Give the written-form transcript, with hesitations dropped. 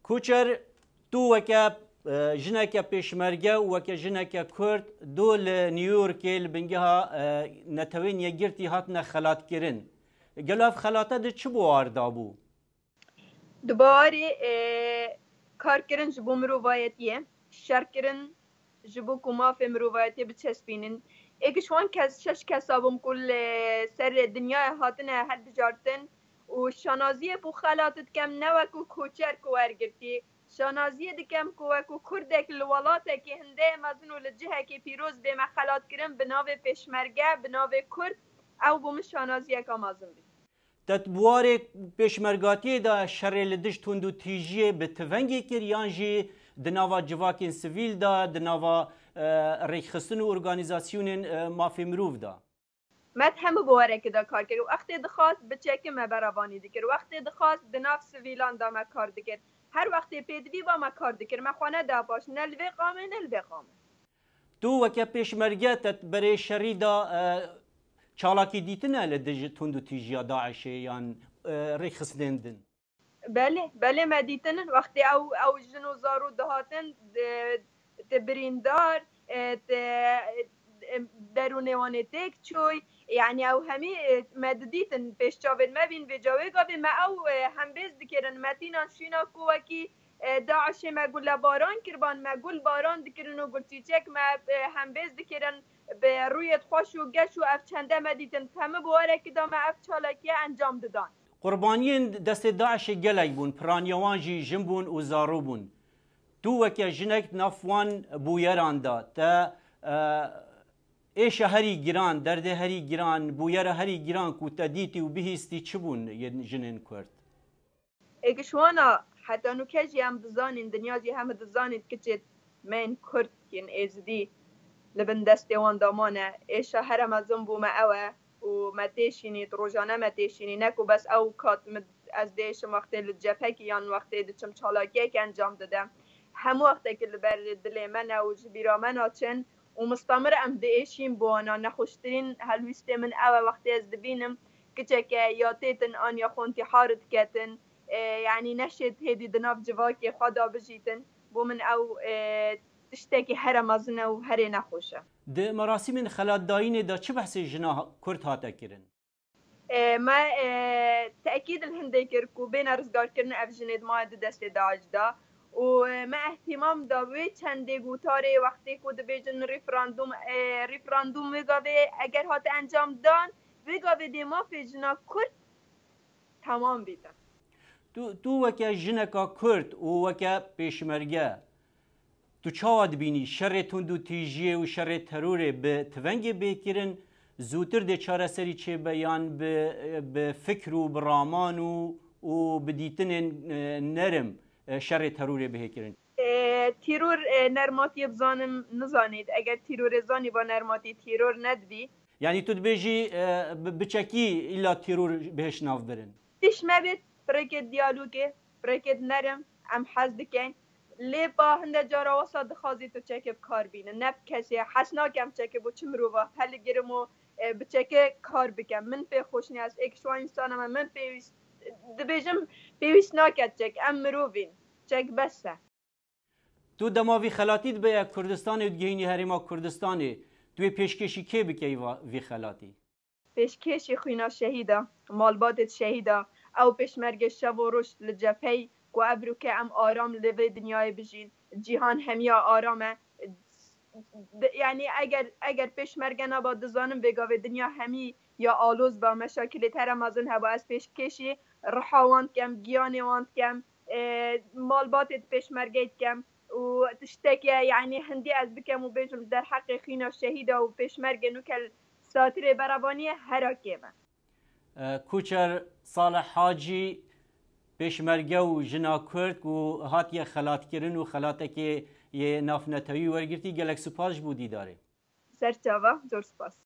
کوچر تو وکه جنک پیشمرگه و وکه جنک کرد دو نیویورک لبنگها نتوین یگرتی هات نخلات کرن گلاف خلاته ده چه بوار دابو؟ دوباره کار کردن جبو مروایتیه شر کردن جبو کماف مروایتی بچسبینن اگشوان شش کسابم کل سر دنیا هاتنه هر بجارتن و شانازیه بو خلاتت کم نوکو کوچر کوارگرتی شانازیه دکم کوکو کردک الولاته که هنده مزنو لجهه که پیروز به مخلات کرن بناو پیشمرگه بناو کرد او بوم شانازیه که مازن بید تطبوار پیشمرگاتی دا شر لدش تندو تیجیه به تونگی کریان جی دناوا جواکین سویل دا دناوا ریخستن و ارگانیزاسیون مافی مروف دا مت همه بواره که دا کار کرد و وقتی دخواست بچه ما براوانی دکر وقتی دخواست دناف سویلان دا ما کار دکر هر وقتی پیدوی با ما کار دکر ما خانه دا باش نلوی قامه نلوی قامه تو وکه پیشمرگاتت برای شری دا چالاکی دیتنه لدج تندو تیجیا داعشه یان ریخستندن بله ما دیتن وقتی او جنو زارو دهاتن تبریندار درونوانه تک چوی یعنی او همی مددیتن پیش چاوید ما بین به جاوی گابی ما او هم بیز دکرن متینان شینا کوکی داعش ما گل باران کربان ما گل باران دکرن و گل چیچک ما هم بیز دکرن به رویت خوش و گش و اف چنده مدیتن همه بواره که دا ما اف چالکیه انجام دادن قربانیین دست داعش گلک بون پرانیوان جی جن بون و زارو بون تو وکه جنک نافوان بویران دا تا ایش هری گران درده هری گران بویر هری گران کو تدیتی و بهیستی چه بون جنین کرد اگشوانا حتی نوکجی هم دزانین دنیا جی هم دزانید که چه من کرد کن ایزدی لبن دستی وان دامانه ایش هرم ازم بو ما اوه و ما تیشینید روزانه ما تیشینی نکو بس او کات از دیشم وقتی لجبهه که یان وقتی دچم چالاکیه که انجام دادم هم وقتی که لبر دلی من و جبیرا من آچن و مستمر ام دیشیم بوانا نخوشترین هلویسته من اوه وقتی از دبینم که یا تیتن آن یا خونتی حارد کتن یعنی نشد هیدی دناف جواکی خدا بجیتن بو من او تشتكي هر مزنه و هر نخوشه. ده مراسم خلات داینه دا چه بحث جنا کرد هاتا کرن؟ ما تأكيد الهندي كركو بين رزقار كرن أفجند ما دست داعش دا وما اهتمام دا وی چنده گوتاره وقتی کود بیجن ریفراندوم ویگاوه اگر هات انجام دان ویگاوه دی ما فی جنا کرد تمام بیدن. تو وکه جنکا کرد و وکه پیشمرگه تو چاواد بینی شر تندو تیجیه و شر تروره به تونگ بیکرن زودتر ده چاره سری چه بیان به فکر و برامان و بدیتن نرم شر تروره بهکرن تیرور نرماتی بزانم نزانید اگر تیرور زانی با نرماتی تیرور ندبی یعنی تو دبیجی بچکی ایلا تیرور بهش ناف برن تیش مبید برکت دیالوگه برکت نرم ام حزد کن لی با هنده جارا واسه دخوازی تو چکه کار بینه نب کسی حسناکم چکه بو چم رو با پل گرم و بچکه کار بکم من پی خوش نیست ایک شو انسانم من پیویست دبیجم پیویست ناکد چک ام مروفین چک بسه تو دماوی خلاتید به کردستان و دگهینی هریما کردستانی توی پیشکشی که بکی وی خلاتی؟ پیشکشی خوینا شهیده مالبادت شهیده او پیشمرگ شب و رشد لجفهی و ابرو که ام آرام لوی دنیای بجین جیهان همیا آرامه یعنی اگر پیشمرگه نبا دزانم بگاوه دنیا همی یا آلوز با مشاکل تر مازن هوا از پیشکشی رحاواند کم گیانواند کم مالباتت پیشمرگیت کم و تشتكي يعني هندي از بكم و بيجم در حق خينا شهيدة و پیشمرگ نوكل ساتر برابانية هرا كيما کوچر صالح حاجی پیشمرگه و جنا کرد و هاتیه خلات کرن و خلاته که یه نافنتوی ورگرتی گلک سپاس بودی داره سرچاوا زور سپاس